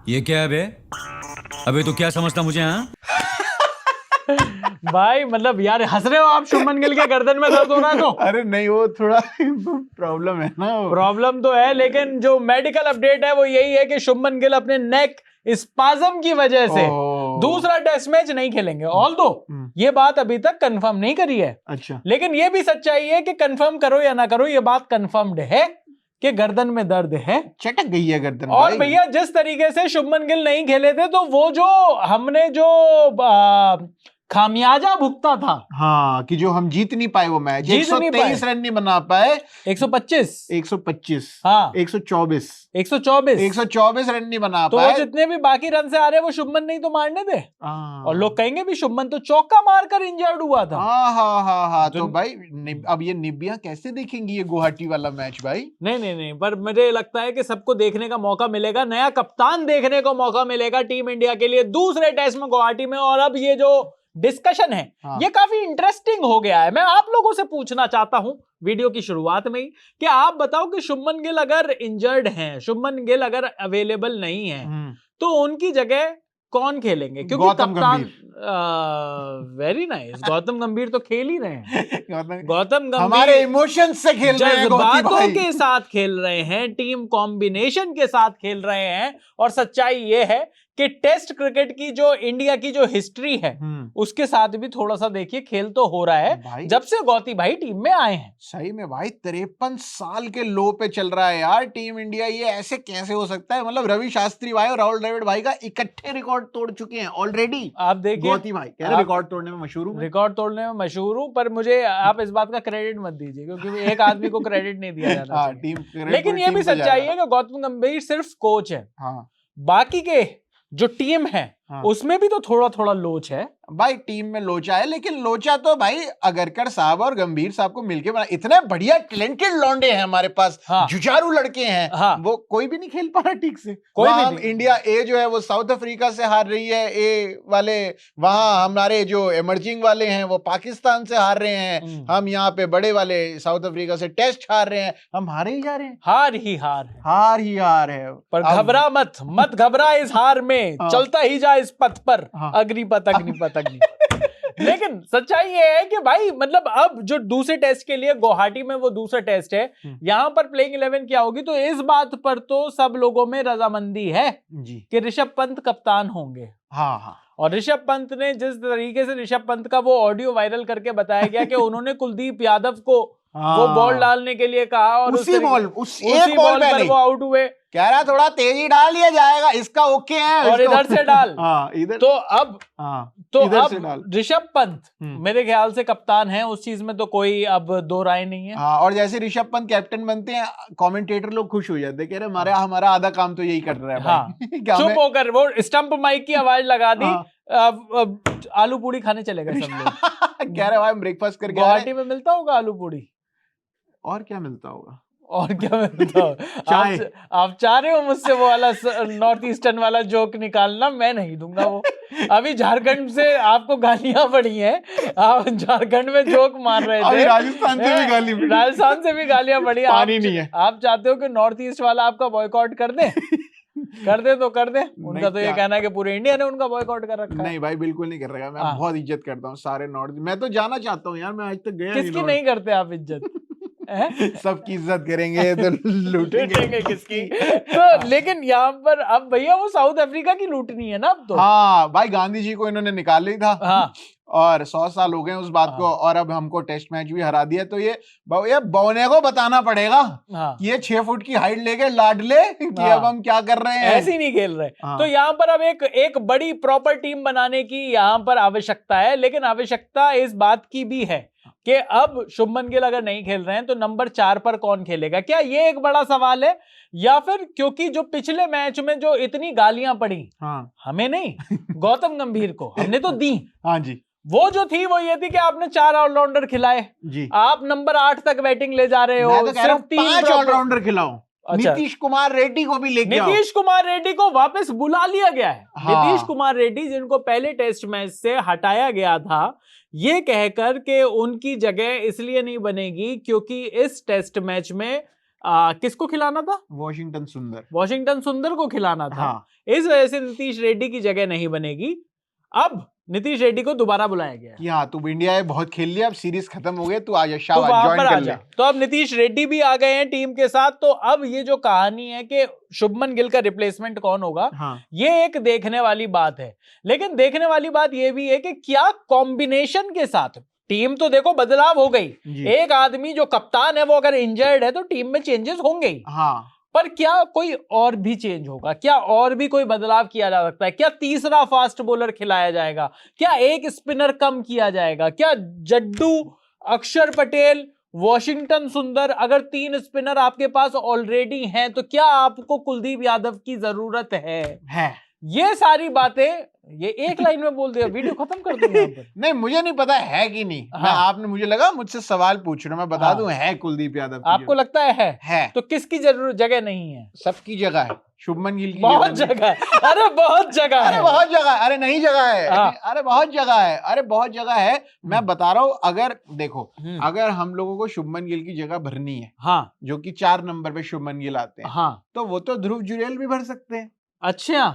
ये क्या है बे? अबे तो क्या समझता मुझे? हाँ भाई मतलब यार हंस रहे हो आप शुभमन गिल के गर्दन में दर्द हो रहा है तो? अरे नहीं, वो थोड़ा प्रॉब्लम है ना। प्रॉब्लम तो है, लेकिन जो मेडिकल अपडेट है वो यही है कि शुभमन गिल अपने नेक स्पाज्म की वजह से दूसरा टेस्ट मैच नहीं खेलेंगे। ऑल्दो ये बात अभी तक कंफर्म नहीं करी है, अच्छा, लेकिन ये भी सच्चाई है कि कंफर्म करो या ना करो, ये बात कंफर्म्ड है कि गर्दन में दर्द है, चटक गई है गर्दन। और भैया जिस तरीके से शुभमन गिल नहीं खेले थे तो वो जो हमने जो खामियाजा भुगता था, हाँ, कि जो हम जीत नहीं पाए वो मैच, 123 रन नहीं बना पाए, 125 हाँ 124 रन नहीं बना तो पाए। जितने भी बाकी रन से आ रहे वो शुभमन नहीं तो मारने थे। और लोग कहेंगे भी शुभमन तो चौका मारकर इंजर्ड हुआ था। हाँ तो भाई अब ये निबिया कैसे देखेंगी ये गुवाहाटी वाला मैच भाई? नहीं, पर मुझे लगता है कि सबको देखने का मौका मिलेगा, नया कप्तान देखने को मौका मिलेगा टीम इंडिया के लिए दूसरे टेस्ट में गुवाहाटी में। और अब ये जो डिस्कशन है ये काफी इंटरेस्टिंग हो गया है। मैं आप लोगों से पूछना चाहता हूं वीडियो की शुरुआत में ही कि आप बताओ कि शुभमन गिल अगर इंजर्ड हैं, शुभमन गिल अगर अवेलेबल नहीं है तो उनकी जगह कौन खेलेंगे? क्योंकि कप्तान वेरी नाइस, गौतम गंभीर तो खेल ही रहे हैं। गौतम गंभीर हमारे इमोशंस से खेल रहे हैं, जज्बातों के साथ खेल रहे हैं, टीम कॉम्बिनेशन के साथ खेल रहे हैं। और सच्चाई ये है कि टेस्ट क्रिकेट की जो इंडिया की जो हिस्ट्री है उसके साथ भी थोड़ा सा देखिए खेल तो हो रहा है जब से गौती भाई टीम में आए हैं। सही में भाई 53 साल के लो पे चल रहा है यार टीम इंडिया। ये ऐसे कैसे हो सकता है? मतलब रवि शास्त्री भाई और राहुल द्रविड़ भाई का इकट्ठे रिकॉर्ड तोड़ चुके हैं ऑलरेडी। आप देखिए गौती भाई कह रहे रिकॉर्ड तोड़ने में मशहूर हूं, रिकॉर्ड तोड़ने में मशहूर हूं, पर मुझे आप इस बात का क्रेडिट मत दीजिए क्योंकि एक आदमी को क्रेडिट नहीं दिया जाता चाहिए। लेकिन ये भी सच्चाई है कि गौतम गंभीर सिर्फ कोच है, बाकी के जो टीम है उसमें भी तो थोड़ा थोड़ा लोच है भाई। टीम में लोचा है, लेकिन लोचा तो भाई अगरकर साहब और गंभीर साहब को मिलके बना। इतने बढ़िया टैलेंटेड लौंडे हैं हमारे पास, जुझारू लड़के हैं, वो कोई भी नहीं खेल पा रहा ठीक से। कोई भी नहीं। इंडिया ए जो है वो साउथ अफ्रीका से हार रही है, ए वाले वहां हमारे जो इमर्जिंग वाले हैं वो पाकिस्तान से हार रहे हैं, हम यहाँ पे बड़े वाले साउथ अफ्रीका से टेस्ट हार रहे हैं, हम हारे ही जा रहे हैं। हार है। पर घबरा मत घबरा इस हार में, चलता ही जा इस पथ पर, अग्निपथ। लेकिन सच्चाई ये है कि भाई मतलब अब जो दूसरे टेस्ट के लिए गुवाहाटी में वो दूसरा टेस्ट है, यहां पर प्लेइंग 11 क्या होगी, तो इस बात पर तो सब लोगों में रजामंदी है कि ऋषभ पंत कप्तान होंगे। और ऋषभ पंत ने जिस तरीके से ऋषभ पंत का वो ऑडियो वायरल करके बताया गया कि उन्होंने कुलदीप यादव को वो बॉल डालने के लिए कहा और उसी बॉल पर वो आउट हुए। कह रहा थोड़ा तेजी डाल लिया जाएगा, इसका ओके है और इधर से डाल। इधर तो अब ऋषभ पंत मेरे ख्याल से कप्तान है, उस चीज में तो कोई अब दो राय नहीं है। और जैसे ऋषभ पंत कैप्टन बनते हैं कमेंटेटर लोग खुश हो जाते, कह रहे हमारा आधा काम तो यही कर रहा है भाई। चुप होकर वो स्टंप माइक की आवाज लगा दी, आलू पूड़ी खाने चले गए सब लोग। कह रहे भाई ब्रेकफास्ट करके गुवाहाटी में मिलता होगा आलू पूड़ी, और क्या मिलता होगा? आप चाह रहे हो मुझसे वो वाला नॉर्थ ईस्टर्न वाला जोक निकालना? मैं नहीं दूंगा वो। अभी झारखंड से आपको गालियां पड़ी हैं, आप झारखंड में जोक मार रहे थे, राजस्थान से भी गालियां पड़ी। पानी नहीं है। आप चाहते हो कि नॉर्थ ईस्ट वाला आपका बॉयकॉट कर दे? कर दे तो कर दे, उनका तो ये कहना है कि पूरे इंडिया ने उनका बॉयकॉट कर रखा है। नहीं भाई बिल्कुल नहीं कर रहा, मैं बहुत इज्जत करता हूँ सारे नॉर्थ। मैं तो जाना चाहता हूँ यार, मैं आज तक गया नहीं। किसकी नहीं करते आप इज्जत? सबकी इज्जत करेंगे तो लूटेंगे किसकी? तो लेकिन यहाँ पर अब भैया वो साउथ अफ्रीका की लूटनी है ना अब तो। भाई गांधी जी को इन्होंने निकाल ही था। और 100 साल हो गए उस बात को, और अब हमको टेस्ट मैच भी हरा दिया। तो ये बौने को बताना पड़ेगा कि ये 6 फुट की हाइट लेके लाडले कि अब हम क्या कर रहे हैं, ऐसे नहीं खेल रहे। तो यहाँ पर अब एक बड़ी प्रॉपर टीम बनाने की यहाँ पर आवश्यकता है, लेकिन आवश्यकता इस बात की भी है कि अब शुभमन गिल अगर नहीं खेल रहे हैं तो नंबर 4 पर कौन खेलेगा? क्या ये एक बड़ा सवाल है, या फिर क्योंकि जो पिछले मैच में जो इतनी गालियां पड़ी, हमें नहीं गौतम गंभीर को हमने तो दी। जी, वो जो थी वो ये थी कि आपने 4 ऑलराउंडर खिलाए जी, आप नंबर 8 तक बैटिंग ले जा रहे हो। मैं तो कह रहा हूं 5 ऑलराउंडर खिलाओ। अच्छा। नीतीश कुमार रेड्डी को भी लेके आओ। नीतीश कुमार रेड्डी को वापस बुला लिया गया है। नीतीश कुमार रेड्डी जिनको पहले टेस्ट मैच से हटाया गया था, ये कहकर के उनकी जगह इसलिए नहीं बनेगी क्योंकि इस टेस्ट मैच में किसको खिलाना था? वॉशिंगटन सुंदर। वॉशिंगटन सुंदर को खिलाना था। हाँ। इस वजह से नीतीश रेड्डी की जगह नहीं बनेगी। अब नीतीश रेड्डी को दोबारा बुलाया गया कि हाँ, तू इंडिया में बहुत खेल लिया, अब सीरीज खत्म हो गई, तू आ जा, तो वहां पर आ जा। तो अब नीतीश रेड्डी भी आ गए हैं टीम के साथ। तो अब ये जो कहानी है कि शुभमन गिल का रिप्लेसमेंट कौन होगा, हाँ। ये एक देखने वाली बात है। लेकिन देखने वाली बात ये भी है कि क्या कॉम्बिनेशन के साथ टीम, तो देखो बदलाव हो गई, एक आदमी जो कप्तान है वो अगर इंजर्ड है तो टीम में चेंजेस होंगे ही। हाँ। पर क्या कोई और भी चेंज होगा? क्या और भी कोई बदलाव किया जा सकता है? क्या तीसरा फास्ट बॉलर खिलाया जाएगा? क्या एक स्पिनर कम किया जाएगा? क्या जड्डू, अक्षर पटेल, वॉशिंगटन सुंदर, अगर 3 स्पिनर आपके पास ऑलरेडी हैं तो क्या आपको कुलदीप यादव की जरूरत है? ये सारी बातें ये एक लाइन में बोल दिया, वीडियो खत्म कर दूंगा यहाँ पर। नहीं, मुझे नहीं पता है कि नहीं। हाँ। मैं आपने मुझे लगा मुझसे सवाल पूछ रहे हो, मैं बता हाँ। दूं है कुलदीप यादव। आपको लगता है तो किसकी जरूरत जगह नहीं है? सबकी जगह है। शुभमन गिल की बहुत जगह है। अरे बहुत जगह है। अरे बहुत जगह है। अरे नहीं जगह है। हाँ। अरे बहुत जगह है। अरे बहुत जगह है। मैं बता रहा हूँ, अगर देखो, अगर हम लोगों को शुभमन गिल की जगह भरनी है, हाँ, जो कि 4 नंबर पे शुभमन गिल आते हैं, हाँ, तो वो तो ध्रुव जुरेल भी भर सकते हैं। अच्छा,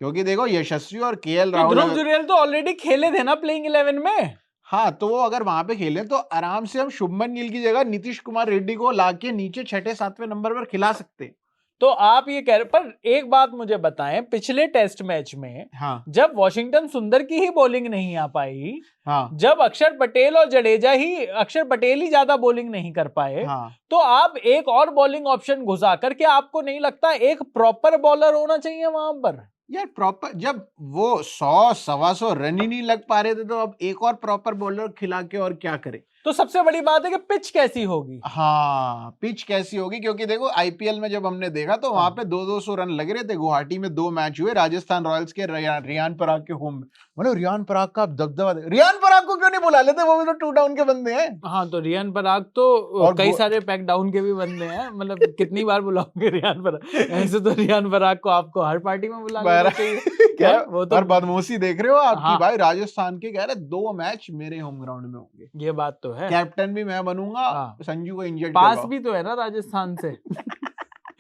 क्योंकि देखो यशस्वी और केएल तो राहुल, ध्रुव जुरेल तो ऑलरेडी खेले थे ना प्लेइंग 11 में। हाँ, तो वो अगर वहां पे खेले तो आराम से हम शुभमन गिल की जगह नीतीश कुमार रेड्डी को लाके नीचे 6-7वें नंबर पर खिला सकते हैं। तो आप ये कह रहे, पर एक बात मुझे बताएं, पिछले टेस्ट मैच में हाँ। जब वॉशिंगटन सुंदर की ही बॉलिंग नहीं आ पाई, हाँ। जब अक्षर पटेल और जडेजा ही, अक्षर पटेल ही ज्यादा बॉलिंग नहीं कर पाए, हाँ। तो आप एक और बॉलिंग ऑप्शन घुसा करके, आपको नहीं लगता एक प्रॉपर बॉलर होना चाहिए वहां पर? यार प्रॉपर, जब वो 100-125 रन ही नहीं लग पा रहे थे, तो अब एक और प्रॉपर बॉलर खिला के और क्या करे? तो सबसे बड़ी बात है कि पिच कैसी होगी। हाँ, पिच कैसी होगी, क्योंकि देखो आईपीएल में जब हमने देखा तो वहां पे 200 रन लग रहे थे। गुवाहाटी में 2 मैच हुए, राजस्थान रॉयल्स के रियान पराग के होम में। मतलब रियान पराग का दबदबा, रियान पराग को क्यों नहीं बुला लेते? वो भी तो 2 डाउन के बंदे हैं। हाँ, तो रियान पराग तो कई सारे पैक डाउन के भी बंदे हैं। मतलब कितनी बार बुलाओगे रियान पराग? ऐसे तो रियान पराग को आपको हर पार्टी में बुलाना चाहिए। क्या वो तो बदमोशी देख रहे हो आपकी? हाँ। भाई राजस्थान के कह रहे 2 मैच मेरे होम ग्राउंड में होंगे। ये बात तो है। कैप्टन भी मैं बनूंगा। हाँ। संजू को इंजर्ड पास भी तो है ना राजस्थान से।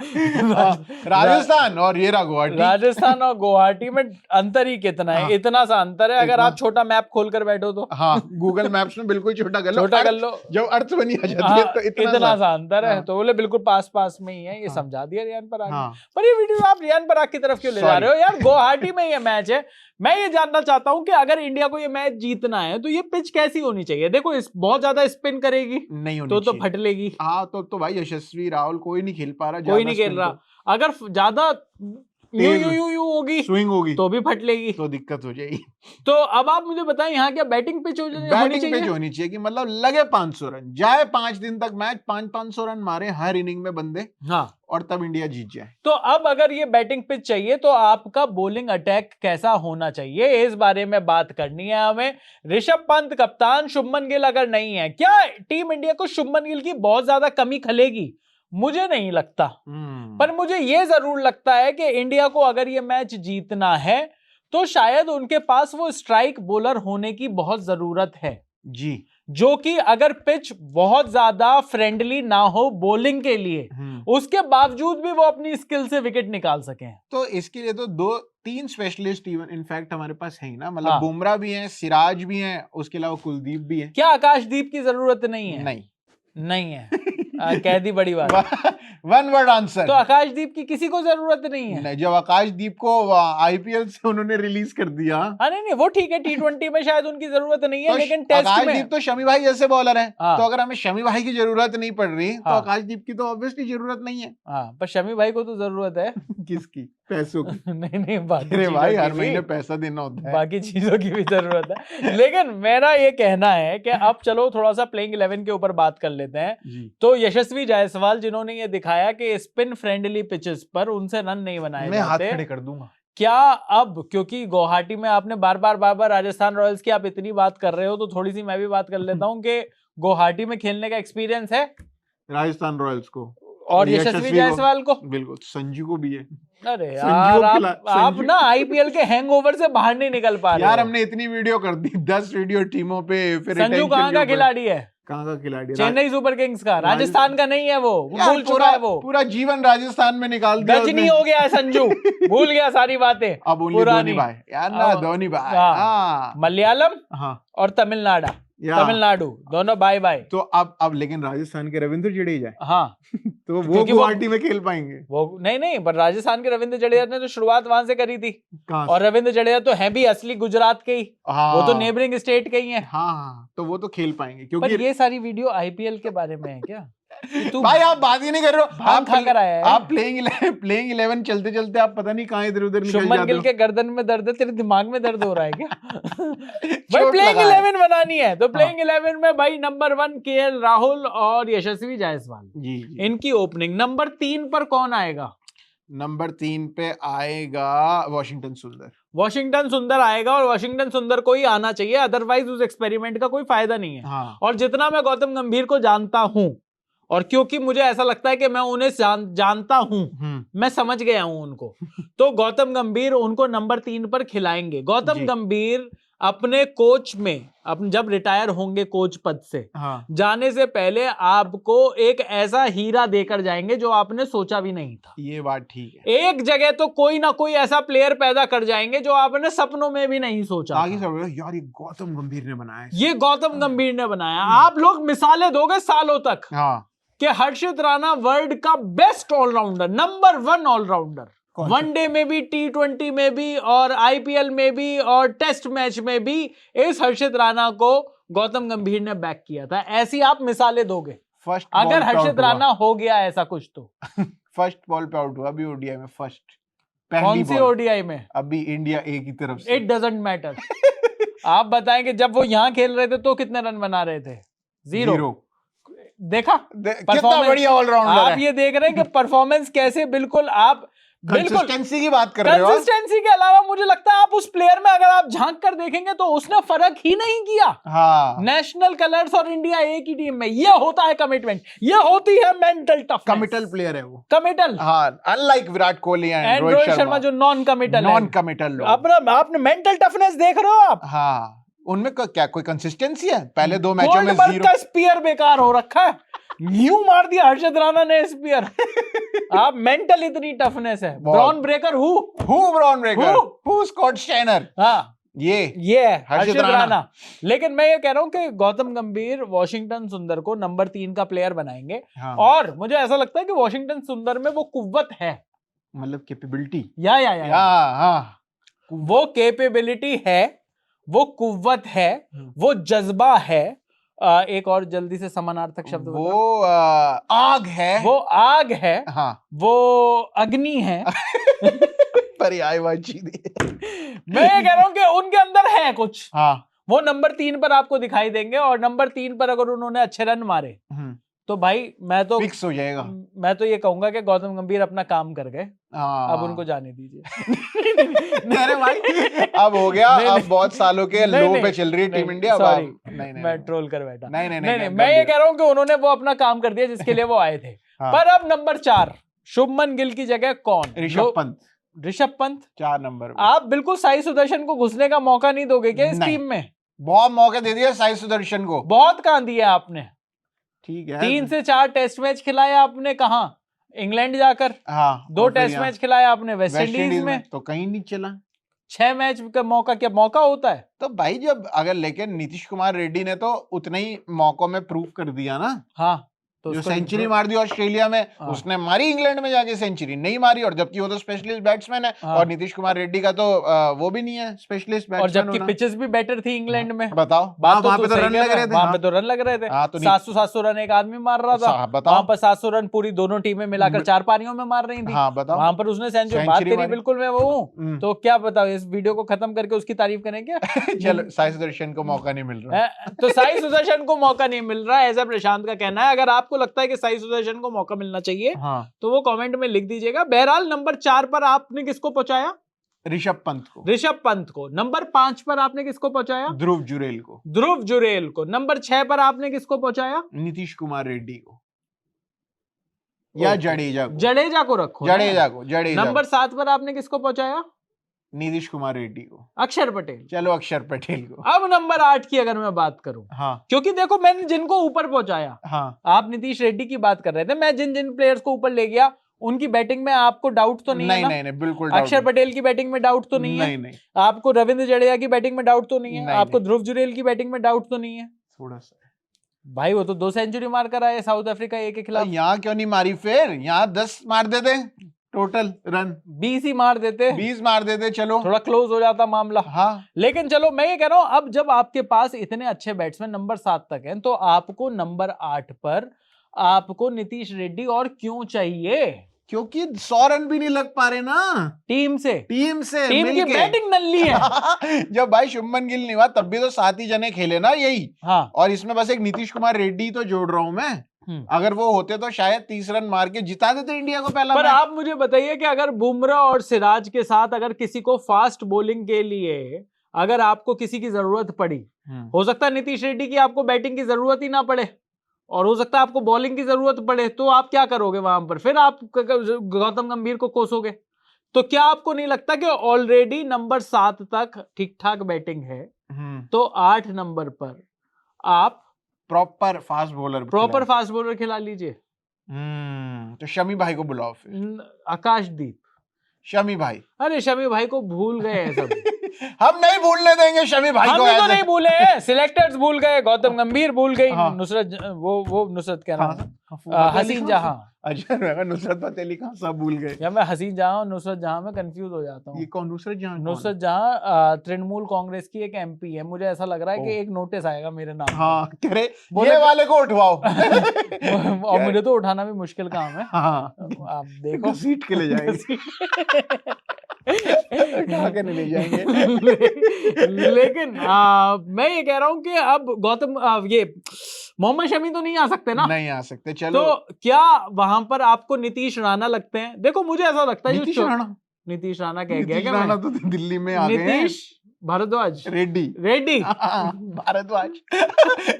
राजस्थान और ये रहा गुवाहाटी। राजस्थान और गुवाहाटी में अंतर ही कितना है? हाँ। इतना सा अंतर है, अगर आप छोटा मैप खोलकर बैठो तो। हाँ, गूगल मैप्स में बिल्कुल छोटा कर लो, छोटा कर लो, जब अर्थ बनी आ जाती है तो इतना सा अंतर है। हाँ। तो बोले बिल्कुल पास पास में ही है, ये हाँ। समझा दिया रियान पराग। हाँ। पर ये वीडियो आप रियान पराग की तरफ क्यों ले जा रहे हो यार? गुवाहाटी में ये मैच है। मैं ये जानना चाहता हूं कि अगर इंडिया को ये मैच जीतना है तो ये पिच कैसी होनी चाहिए? देखो बहुत ज्यादा स्पिन करेगी नहीं होनी तो फट लेगी। हाँ, तो भाई यशस्वी राहुल कोई नहीं खेल पा रहा, कोई नहीं खेल रहा। अगर ज्यादा यू होगी, स्विंग होगी तो भी फट लेगी, तो दिक्कत हो जाएगी। तो अब आप मुझे बताएं, यहाँ क्या बैटिंग पिच होनी चाहिए कि मतलब लगे 500 रन, जाए 5 दिन तक मैच, 500 रन मारे हर इनिंग में बंदे, हाँ, और तब इंडिया जीत जाए। तो अब अगर ये बैटिंग पिच चाहिए तो आपका बॉलिंग अटैक कैसा होना चाहिए, इस बारे में बात करनी है हमें। ऋषभ पंत कप्तान, शुभमन गिल अगर नहीं है, क्या टीम इंडिया को शुभमन गिल की बहुत ज्यादा कमी खलेगी? मुझे नहीं लगता। पर मुझे ये जरूर लगता है कि इंडिया को अगर ये मैच जीतना है तो शायद उनके पास वो स्ट्राइक बॉलर होने की बहुत जरूरत है जी, जो कि अगर पिच बहुत ज्यादा फ्रेंडली ना हो बॉलिंग के लिए, उसके बावजूद भी वो अपनी स्किल से विकेट निकाल सकें। तो इसके लिए तो 2-3 स्पेशलिस्ट इनफैक्ट हमारे पास है ना। मतलब बुमराह भी हैं, सिराज भी हैं, उसके अलावा कुलदीप भी है। क्या आकाशदीप की जरूरत नहीं है? नहीं है। कह दी बड़ी बात। 1 वर्ड आंसर। तो आकाशदीप की किसी को जरूरत नहीं है। नहीं, जब आकाशदीप को आईपीएल से उन्होंने रिलीज कर दिया। हाँ, नहीं वो ठीक है, T20 में शायद उनकी जरूरत नहीं है, तो लेकिन टेस्ट में आकाशदीप तो शमी भाई जैसे बॉलर हैं। हाँ। तो अगर हमें शमी भाई की जरूरत नहीं पड़ रही, हाँ। तो आकाशदीप की तो ऑब्वियसली जरूरत नहीं है। हाँ, पर शमी भाई को तो जरूरत है। किसकी? पैसों की। नहीं बाकी अरे भाई हर महीने पैसा देना होता है, बाकी चीजों की भी जरूरत है। लेकिन मेरा ये कहना है कि अब चलो थोड़ा सा प्लेइंग 11 के ऊपर बात कर लेते हैं। तो यशस्वी जायसवाल जिन्होंने ये दिखाया कि स्पिन फ्रेंडली पिचेस पर उनसे रन नहीं बनाए मैं जाते, हाथ खड़े कर दूंगा। क्या अब, क्योंकि गुवाहाटी में आपने बार बार राजस्थान रॉयल्स की आप इतनी बात कर रहे हो, तो थोड़ी सी मैं भी बात कर लेता हूँ कि गुवाहाटी में खेलने का एक्सपीरियंस है राजस्थान रॉयल्स को, और यशस्वी जायसवाल को बिल्कुल, संजू को भी है। अरे यार आप ना आईपीएल के हैंगओवर से बाहर नहीं निकल पा रहे यार। हमने इतनी वीडियो कर दी, 10 वीडियो टीमों पे, फिर संजू कहाँ का खिलाड़ी है? कहाँ का खिलाड़ी? चेन्नई सुपर किंग्स का, राजस्थान का नहीं है वो भूल चुका है वो। पूरा जीवन राजस्थान में निकाल दिया, गजनी हो गया है संजू, भूल गया सारी बातें। अब धोनी भाई यार ना, धोनी भाई मलयालम और तमिलनाडु दोनों बाय बाय। तो अब लेकिन राजस्थान के रविंद्र जडेजा हाँ तो वो गुवाहाटी में खेल पाएंगे? वो नहीं, पर राजस्थान के रविंद्र जडेजा ने तो शुरुआत वहां से करी थी। और रविंद्र जडेजा तो है भी असली गुजरात के ही, वो तो नेबरिंग स्टेट के ही है। हाँ, तो वो तो खेल पाएंगे, क्योंकि पर ये सारी वीडियो आईपीएल के बारे में है क्या? भाई आप बात ही नहीं कर रहे हो, आप प्लेइंग 11 चलते चलते आप पता नहीं कहाँ इधर उधर निकल जाते हो। शुभमन गिल के गर्दन में दर्द है, तेरे दिमाग में दर्द हो रहा है क्या? भाई प्लेइंग 11 बनानी है तो प्लेइंग 11 में भाई नंबर 1 केएल राहुल और यशस्वी जायसवाल, जी। इनकी ओपनिंग। नंबर 3 पर कौन आएगा? नंबर 3 पे आएगा वॉशिंगटन सुंदर आएगा, और वॉशिंगटन सुंदर को ही आना चाहिए, अदरवाइज उस एक्सपेरिमेंट का कोई फायदा नहीं है। और जितना मैं गौतम गंभीर को जानता हूं, और क्योंकि मुझे ऐसा लगता है कि मैं उन्हें जानता हूं, मैं समझ गया हूं उनको, तो गौतम गंभीर उनको नंबर 3 पर खिलाएंगे। गौतम गंभीर अपने कोच में, जब रिटायर होंगे कोच पद से, जाने से पहले आपको एक ऐसा हीरा देकर जाएंगे जो आपने सोचा भी नहीं था। ये बात ठीक है। एक जगह तो कोई ना कोई ऐसा प्लेयर पैदा कर जाएंगे जो आपने सपनों में भी नहीं सोचा। आगे यार ये गौतम गंभीर ने बनाया, ये गौतम गंभीर ने बनाया। आप लोग मिसालें दोगे सालों तक कि हर्षित राणा वर्ल्ड का best allrounder, number 1 allrounder, one day में भी, T20 में भी, और आईपीएल में भी, और टेस्ट मैच में भी इस हर्षित राणा को गौतम गंभीर ने बैक किया था। ऐसी आप मिसालें दोगे अगर हर्षित राणा हो गया ऐसा कुछ तो। फर्स्ट बॉल पे आउट हुआ अभी ओडीआई में, कौन सी ओडीआई में? अभी इंडिया ए की तरफ से। It doesn't matter. आप बताएं कि जब वो यहाँ खेल रहे थे तो कितने रन बना रहे थे? 0। देखा कितना बढ़िया ऑलराउंडर आप ये देख रहे हैं कि परफॉर्मेंस कैसे, बिल्कुल आप कंसिस्टेंसी की बात कर रहे हो। कंसिस्टेंसी के अलावा मुझे लगता है आप उस प्लेयर में अगर आप झांक कर देखेंगे तो उसने फर्क ही नहीं किया। नेशनल कलर्स और इंडिया ए की टीम में ये होता है कमिटमेंट, ये होती है मेंटल टफनेस। कमिटल प्लेयर है वो, committal. Unlike Virat Kohli and Rohit Sharma जो नॉन कमिटल। अपना आपने मेंटल टफनेस देख रहे हो आप? उनमें क्या कोई कंसिस्टेंसी है? पहले 2 मैचों में 0 का स्पीयर बेकार हो रखा है, न्यू मार दिया हर्षित राणा ने स्पीयर। आप मेंटल इतनी टफनेस है। Brawn breaker who Scott Steiner, ये हर्षित राणा। लेकिन मैं ये कह रहा हूं कि गौतम गंभीर वॉशिंगटन सुंदर को नंबर 3 का प्लेयर बनाएंगे। और मुझे ऐसा लगता है कि वॉशिंगटन सुंदर में वो कुव्वत है, मतलब कैपेबिलिटी, वो कैपेबिलिटी है, वो कुव्वत है, वो जज्बा है। एक और जल्दी से समानार्थक शब्द, वो आग है, वो अग्नि है। पर्यायवाची मैं ये कह रहा हूं कि उनके अंदर है कुछ। वो नंबर 3 पर आपको दिखाई देंगे, और नंबर 3 पर अगर उन्होंने अच्छे रन मारे तो भाई मैं तो फिक्स हो जाएगा। मैं तो ये कहूंगा कि गौतम गंभीर अपना काम कर गए, अब उनको जाने दीजिए। अरे भाई अब हो गया, अब बहुत सालों के लो पे चल रही है टीम इंडिया। नहीं, मैं ट्रोल कर बैठा। नहीं, मैं ये कह रहा हूँ कि उन्होंने वो अपना काम कर दिया जिसके लिए वो आए थे। पर अब नंबर 4 शुभमन गिल की जगह कौन? ऋषभ पंत 4 नंबर। आप बिल्कुल साई सुदर्शन को घुसने का मौका नहीं दोगे क्या इस टीम में? बहुत मौके दे दिया साई सुदर्शन को, बहुत कहां दिया आपने। ठीक है, 3 से 4 टेस्ट मैच खिलाया आपने, कहां? इंग्लैंड जाकर 2 टेस्ट मैच खिलाया आपने वेस्ट इंडीज में, तो कहीं नहीं चला। 6 मैच का मौका, क्या मौका होता है? तो भाई जब अगर, लेकिन नीतीश कुमार रेड्डी ने तो उतने ही मौकों में प्रूव कर दिया ना। तो जो सेंचुरी मार दी ऑस्ट्रेलिया में, उसने मारी इंग्लैंड में जाके सेंचुरी नहीं मारी, और जबकि वो तो स्पेशलिस्ट बैट्समैन है। और नीतीश कुमार रेड्डी का तो वो भी नहीं है स्पेशलिस्ट बैट्समैन, और जबकि पिचेस भी बेटर थी इंग्लैंड में। बताओ, वहां पे तो रन लग रहे थे, वहां पे तो रन लग रहे थे। 700 रन एक आदमी मार रहा था, वहां पर 700 रन पूरी दोनों टीमें मिलाकर 4 पारियों में मार रही थी। वहां पर उसने सेंचुरी, बात तेरी बिल्कुल मैं वो हूँ। तो क्या बताओ, इस वीडियो को खत्म करके उसकी तारीफ करें क्या? चलो, साई सुदर्शन को मौका नहीं मिल रहा, तो साई सुदर्शन को मौका नहीं मिल रहा है, ऐसा प्रशांत का कहना है। अगर आपको लगता है कि साई सुदर्शन को मौका मिलना चाहिए तो वो कमेंट में लिख दीजिएगा। बहरहाल नंबर 4 पर आपने किसको पहुंचाया? ऋषभ पंत को। नंबर 5 पर आपने किसको पहुंचाया? ध्रुव जुरेल को। नंबर 6 पर आपने किसको पहुंचाया? नीतीश कुमार रेड्डी को। या जडेजा को? जडेजा को रखो, जडेजा नंबर 7 पर आपने किसको पहुंचाया? नीतीश कुमार रेड्डी को। अक्षर पटेल, चलो अक्षर पटेल को। अब नंबर 8 की अगर मैं बात करूं, हाँ, क्योंकि देखो मैंने जिनको ऊपर पहुंचाया, हाँ, आप नीतीश रेड्डी की बात कर रहे थे, मैं जिन जिन प्लेयर्स को ऊपर ले गया उनकी बैटिंग में आपको डाउट तो नहीं है ना? नहीं, बिल्कुल। अक्षर पटेल की बैटिंग में डाउट तो नहीं है? नहीं। आपको रविंद्र जडेजा की बैटिंग में डाउट तो नहीं है? आपको ध्रुव जुरेल की बैटिंग में डाउट तो नहीं है? थोड़ा सा भाई वो तो 2 सेंचुरी मार कर आए साउथ अफ्रीका ए के खिलाफ। यहाँ क्यों नहीं मारी फिर? यहाँ 10 मार देते टोटल रन, 20 ही मार देते, 20 मार देते, चलो थोड़ा क्लोज हो जाता मामला। हाँ, लेकिन चलो मैं ये कह रहा हूं, अब जब आपके पास इतने अच्छे बैट्समैन नंबर 7 तक हैं, तो आपको नंबर 8 पर आपको नीतीश रेड्डी और क्यों चाहिए? क्योंकि 100 रन भी नहीं लग पा रहे ना टीम टीम की बैटिंग नल्ली है। जब भाई शुभमन गिल नहीं हुआ तब भी तो 7 ही जने खेले ना यही। हाँ, और इसमें बस एक नीतीश कुमार रेड्डी तो जोड़ रहा हूं मैं। अगर वो होते तो शायद 30 रन मार के जिता देते इंडिया को पहला पर मैच। आप मुझे बताइए कि अगर बुमराह और सिराज के साथ अगर किसी को फास्ट बॉलिंग के लिए अगर आपको किसी की जरूरत पड़ी, हो सकता है नीतीश रेड्डी की आपको बैटिंग की जरूरत ही ना पड़े और हो सकता है आपको बॉलिंग की जरूरत पड़े, तो आप क्या करोगे वहां पर? फिर आप गौतम गंभीर को कोसोगे। तो क्या आपको नहीं लगता कि ऑलरेडी नंबर 7 तक ठीक ठाक बैटिंग है, तो 8 नंबर पर आप प्रॉपर फास्ट बॉलर खिला लीजिए। तो शमी भाई को बुलाओ फिर। आकाशदीप, शमी भाई, अरे शमी भाई को भूल गए हैं सब। हम नहीं भूलने देंगे शमी भाई को। हम तो नहीं भूले हैं, सिलेक्टर्स भूल गए, गौतम गंभीर भूल गई, हाँ। नुसरत वो नुसरत क्या नाम, हसीन जहां। अच्छा, नुसरत फतेह अली खान सब भूल गए। या मैं हसीन जहां और नुसरत जहां में कंफ्यूज हो जाता हूँ। ये कौन नुसरत जहां? नुसरत जहां तृणमूल कांग्रेस की एक MP है। मुझे ऐसा लग रहा है कि एक नोटिस आएगा मेरे नाम। हाँ, करे ये वाले को उठवाओ। और मुझे तो उठाना भी मुश्किल काम है। हाँ, आप देखो सीट के ले जाएंगे। उठा के नहीं ले जाएंगे। लेकिन मैं ये कह रहा हूँ कि अब गौतम ये मोहम्मद शमी तो नहीं आ सकते ना? नहीं आ सकते। चलो, तो क्या वहां पर आपको नीतीश राणा लगते हैं? देखो मुझे ऐसा लगता है नीतीश राणा कह गया क्या? राणा तो दिल्ली में आ गए। नीतीश भारद्वाज रेड्डी भारद्वाज।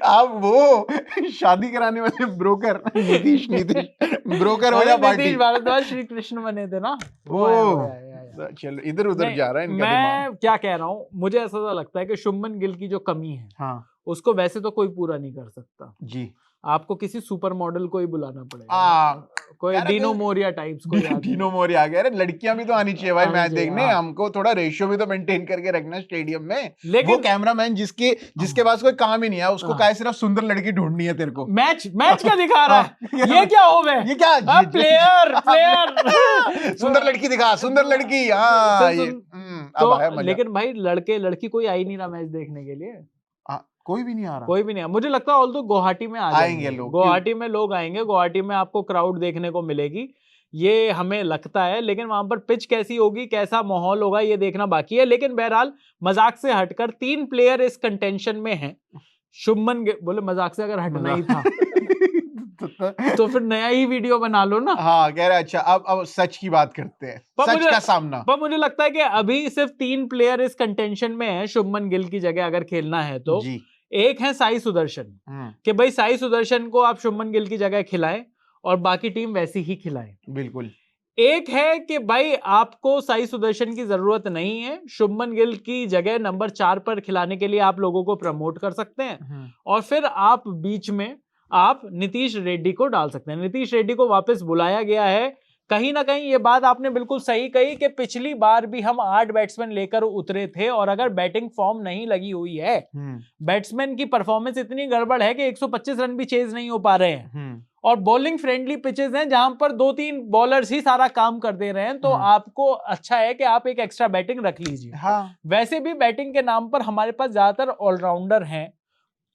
अब वो शादी कराने वाले ब्रोकर नीतीश ब्रोकर हो या पार्टी। नीतीश भारद्वाज श्री कृष्ण बने थे ना। चलो इधर उधर जा रहा है इनका मैं दिमाग। क्या कह रहा हूँ, मुझे ऐसा लगता है कि शुभमन गिल की जो कमी है, हाँ, उसको वैसे तो कोई पूरा नहीं कर सकता जी। आपको किसी सुपर मॉडल को ही बुलाना पड़ेगा, कोई डीनो मोरिया टाइप्स को। डीनो मोरिया आ गया। अरे लड़कियां भी तो आनी चाहिए भाई मैच देखने। हमको थोड़ा रेशियो भी तो मेंटेन करके रखना स्टेडियम में। लेकिन वो कैमरामैन जिसके पास कोई काम ही नहीं है, उसको क्या सिर्फ सुंदर लड़की ढूंढनी है तेरे को। मैच क्या दिखा रहा है? ये क्या हो गए? ये क्या प्लेयर सुंदर लड़की दिखा, सुंदर लड़की। हाँ, तो लेकिन भाई लड़के लड़की कोई आ ही नहीं रहा मैच देखने के लिए। कोई भी नहीं आ रहा। कोई भी नहीं। मुझे लगता है ऑल्दो गुवाहाटी में आएंगे लोग। गुवाहाटी में लोग आएंगे, गुवाहाटी में आपको क्राउड देखने को मिलेगी, ये हमें लगता है। लेकिन वहां पर पिच कैसी होगी, कैसा माहौल होगा, ये देखना बाकी है। लेकिन बहरहाल मजाक से हटकर 3 प्लेयर इस कंटेंशन में हैं। शुभमन गिल, बोले मजाक से अगर हटना ही था तो फिर नया ही वीडियो बना लो ना। हाँ, कह रहा अच्छा अब सच की बात करते हैं, सच का सामना। पर मुझे लगता है कि अभी सिर्फ 3 प्लेयर इस कंटेंशन में हैं शुभमन गिल की जगह अगर खेलना है तो जी। एक है साई सुदर्शन, कि भाई साई सुदर्शन को आप शुभमन गिल की जगह खिलाएं और बाकी टीम वैसी ही खिलाए। बिल्कुल। एक है कि भाई आपको साई सुदर्शन की जरूरत नहीं है, शुभमन गिल की जगह नंबर 4 पर खिलाने के लिए आप लोगों को प्रमोट कर सकते हैं। और फिर आप बीच में आप नीतीश रेड्डी को डाल सकते हैं। नीतीश रेड्डी को वापस बुलाया गया है। कहीं ना कहीं ये बात आपने बिल्कुल सही कही कि पिछली बार भी हम 8 बैट्समैन लेकर उतरे थे और अगर बैटिंग फॉर्म नहीं लगी हुई है, बैट्समैन की परफॉर्मेंस इतनी गड़बड़ है कि 125 रन भी चेज नहीं हो पा रहे हैं और बॉलिंग फ्रेंडली पिचेस हैं जहां पर 2-3 बॉलर्स ही सारा काम कर दे रहे हैं, तो आपको अच्छा है कि आप एक एक्स्ट्रा बैटिंग रख लीजिए। हाँ। वैसे भी बैटिंग के नाम पर हमारे पास ज्यादातर ऑलराउंडर हैं,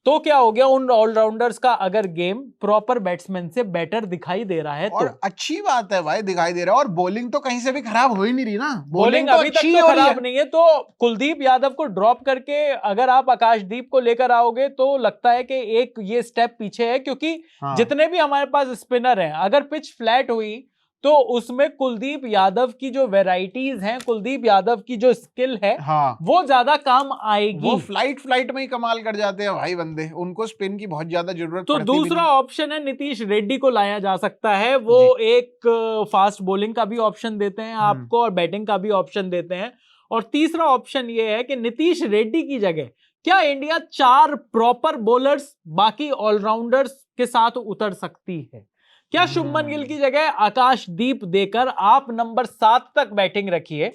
तो क्या हो गया, उन ऑलराउंडर्स का अगर गेम प्रॉपर बैट्समैन से बेटर दिखाई दे रहा है और तो अच्छी बात है भाई, दिखाई दे रहा है। और बॉलिंग तो कहीं से भी खराब हो ही नहीं रही ना। बॉलिंग अभी तक तो खराब नहीं है। तो कुलदीप यादव को ड्रॉप करके अगर आप आकाशदीप को लेकर आओगे तो लगता है कि एक ये स्टेप पीछे है, क्योंकि जितने भी हमारे पास स्पिनर हैं, अगर पिच फ्लैट हुई तो उसमें कुलदीप यादव की जो वेराइटीज हैं, कुलदीप यादव की जो स्किल है, हाँ, वो ज्यादा काम आएगी। वो फ्लाइट में ही कमाल कर जाते हैं भाई बंदे, उनको स्पिन की बहुत ज्यादा जरूरत तो पड़ती भी दूसरा नहीं। ऑप्शन है नीतीश रेड्डी को लाया जा सकता है। वो एक फास्ट बॉलिंग का भी ऑप्शन देते हैं आपको और बैटिंग का भी ऑप्शन देते हैं। और तीसरा ऑप्शन ये है कि नीतीश रेड्डी की जगह क्या इंडिया 4 प्रॉपर बॉलर्स बाकी ऑलराउंडर्स के साथ उतर सकती है? क्या शुभमन गिल की जगह आकाशदीप देकर आप नंबर 7 तक बैटिंग रखिए,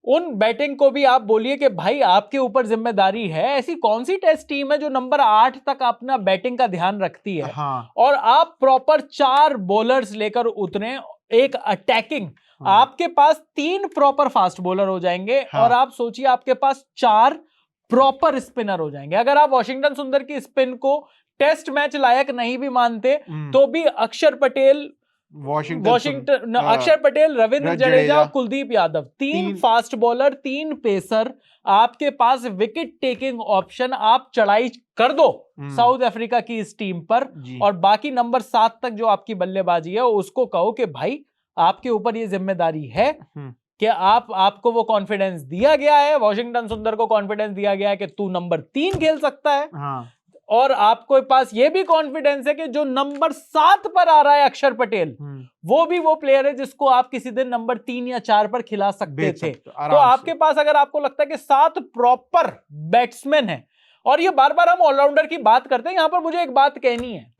उन बैटिंग को भी आप बोलिए कि भाई आपके ऊपर जिम्मेदारी है। ऐसी कौन सी टेस्ट टीम है जो नंबर 8 तक अपना बैटिंग का ध्यान रखती है? हाँ। और आप प्रॉपर 4 बॉलर्स लेकर उतरे, एक अटैकिंग, आपके पास 3 प्रॉपर फास्ट बॉलर हो जाएंगे। हाँ। और आप सोचिए आपके पास 4 प्रॉपर स्पिनर हो जाएंगे। अगर आप वॉशिंगटन सुंदर की स्पिन को टेस्ट मैच लायक नहीं भी मानते तो भी अक्षर पटेल, अक्षर Patel, Ravindra Jadeja, Kuldeep Yadav, 3 fast bowler, 3 pacer, आपके पास विकेट टेकिंग ऑप्शन, आप चढ़ाई कर दो साउथ अफ्रीका की इस टीम पर। और बाकी नंबर 7 तक जो आपकी बल्लेबाजी है उसको कहो कि भाई आपके ऊपर ये जिम्मेदारी है कि आपको वो कॉन्फिडेंस दिया गया है, वॉशिंगटन सुंदर को कॉन्फिडेंस दिया गया है कि तू नंबर 3 खेल सकता है। और आपको पास ये भी कॉन्फिडेंस है कि जो नंबर 7 पर आ रहा है अक्षर पटेल, वो भी वो प्लेयर है जिसको आप किसी दिन नंबर 3 या 4 पर खिला सकते थे। तो आपके पास अगर आपको लगता है कि 7 प्रॉपर बैट्समैन है, और ये बार बार हम ऑलराउंडर की बात करते हैं, यहां पर मुझे एक बात कहनी है।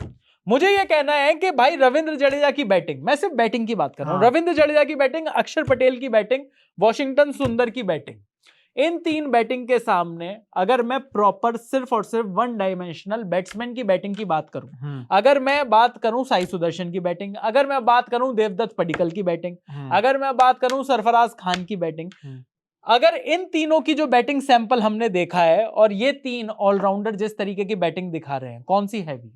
मुझे ये कहना है कि भाई रविंद्र जडेजा की बैटिंग, मैं सिर्फ बैटिंग की बात कर रहा हूं, रविंद्र जडेजा की बैटिंग, अक्षर पटेल की बैटिंग, वॉशिंगटन सुंदर की बैटिंग, इन 3 बैटिंग के सामने अगर मैं प्रॉपर सिर्फ और सिर्फ 1 डायमेंशनल बैट्समैन की बैटिंग की बात करूं, अगर मैं बात करूं साई सुदर्शन की बैटिंग, अगर मैं बात करूं देवदत्त पडिक्कल की बैटिंग, अगर मैं बात करूं सरफराज खान की बैटिंग, अगर इन तीनों की जो बैटिंग सैंपल हमने देखा है और ये 3 ऑलराउंडर जिस तरीके की बैटिंग दिखा रहे हैं, कौन सी हैवी?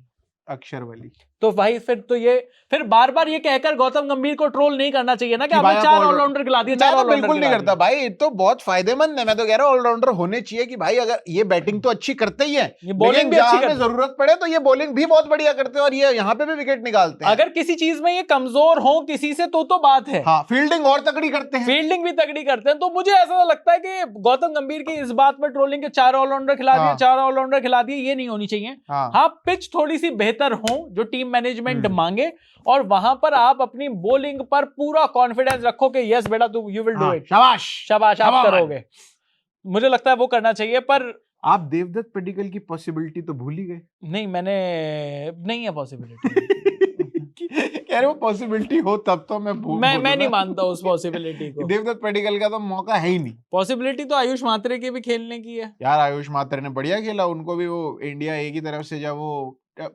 अक्षर वाली। तो भाई फिर बार बार ये कहकर गौतम गंभीर को ट्रोल नहीं करना चाहिए ना कि आपने 4 ऑलराउंडर खिला दिए। 4 ऑलराउंडर बिल्कुल नहीं करता भाई, तो बहुत फायदेमंद है। मैं तो कह रहा हूं ऑलराउंडर होने चाहिए कि भाई अगर ये बैटिंग तो अच्छी करते ही है, बॉलिंग भी अच्छी करते, जरूरत पड़े तो ये बॉलिंग भी बहुत बढ़िया करते हैं और ये यहाँ पे भी विकेट निकालते हैं। अगर किसी चीज में ये कमजोर हो किसी से तो बात है। हाँ, फील्डिंग और तगड़ी करते हैं, फील्डिंग भी तगड़ी करते हैं। तो मुझे ऐसा लगता है कि गौतम गंभीर की इस बात पर ट्रोलिंग के 4 ऑलराउंडर खिला दिए, 4 ऑलराउंडर खिला दिए, ये नहीं होनी चाहिए। हाँ, पिच थोड़ी सी बेहतर हो जो टीम मैनेजमेंट मांगे, और वहां पर आप अपनी बॉलिंग पर पूरा कॉन्फिडेंस रखो कि यस बेटा तू यू विल डू इट, शाबाश शाबाश आप करोगे। मुझे लगता है वो करना चाहिए। पर आप देवदत्त पडिक्कल की पॉसिबिलिटी तो भूल ही गए। नहीं, मैंने नहीं है पॉसिबिलिटी। कह रहे हो पॉसिबिलिटी हो तब तो मैं नहीं मानता उस पॉसिबिलिटी को। देवदत्त पडिक्कल का तो मौका है ही नहीं। पॉसिबिलिटी तो आयुष मात्रे के भी खेलने की है यार। आयुष मात्रे ने बढ़िया खेला, उनको भी वो इंडिया ए की तरफ से जब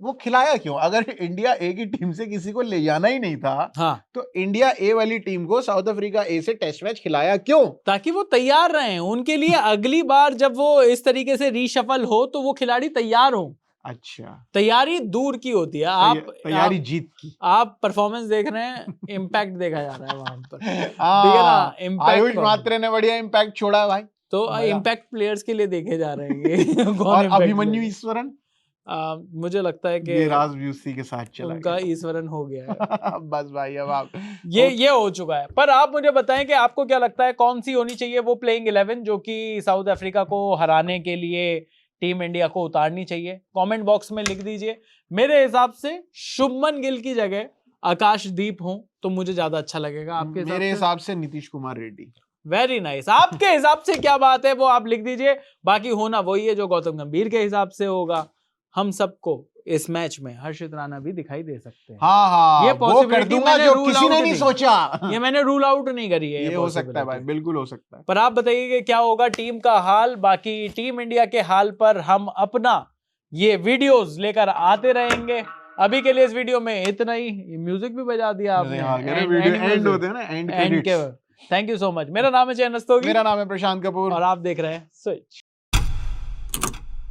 वो खिलाया क्यों? अगर इंडिया ए की टीम से किसी को ले जाना ही नहीं था, हाँ, तो इंडिया ए वाली टीम को साउथ अफ्रीका ए से टेस्ट मैच खिलाया क्यों? ताकि वो तैयार रहें उनके लिए अगली बार जब वो इस तरीके से रीशफल हो तो वो खिलाड़ी तैयार हो। अच्छा, तैयारी दूर की होती है, आप तैयारी जीत की। आप परफॉर्मेंस देख रहे हैं, इम्पैक्ट देखा जा रहा है वहां पर। ठीक है ना? आयुष मात्रे ने बढ़िया इम्पैक्ट छोड़ा है भाई। तो इम्पैक्ट प्लेयर्स के लिए देखे जा रहे हैं। और अभिमन्यु ईश्वरन, मुझे लगता है कि राजव्यूसी के साथ चला उनका ईश्वरन हो गया है। बस भाई अब आप ये हो चुका है। पर आप मुझे बताएं कि आपको क्या लगता है कौन सी होनी चाहिए वो प्लेइंग 11 जो कि साउथ अफ्रीका को हराने के लिए टीम इंडिया को उतारनी चाहिए? कमेंट बॉक्स में लिख दीजिए। मेरे हिसाब से शुभमन गिल की जगह आकाशदीप हो तो मुझे ज्यादा अच्छा लगेगा। आपके मेरे हिसाब से नीतीश कुमार रेड्डी। Very nice. आपके हिसाब से क्या बात है वो आप लिख दीजिए। बाकी होना वही है जो गौतम गंभीर के हिसाब से होगा। हम सबको इस मैच में हर्षित राणा भी दिखाई दे सकते हैं। हाँ, ये वो कर दूंगा जो किसी ने नहीं सोचा। ये मैंने रूल आउट नहीं करी है। ये हो सकता है भाई, बिल्कुल हो सकता है। पर आप बताइए कि क्या होगा टीम का हाल। बाकी टीम इंडिया के हाल पर हम अपना ये वीडियोस लेकर आते रहेंगे। अभी के लिए इस वीडियो में इतना ही। म्यूजिक भी बजा दिया आपने। एंड होते हैं ना, and credits. Thank you so much. मेरा नाम है चयन रस्तोगी। मेरा नाम है प्रशांत कपूर और आप देख रहे हैं स्विच।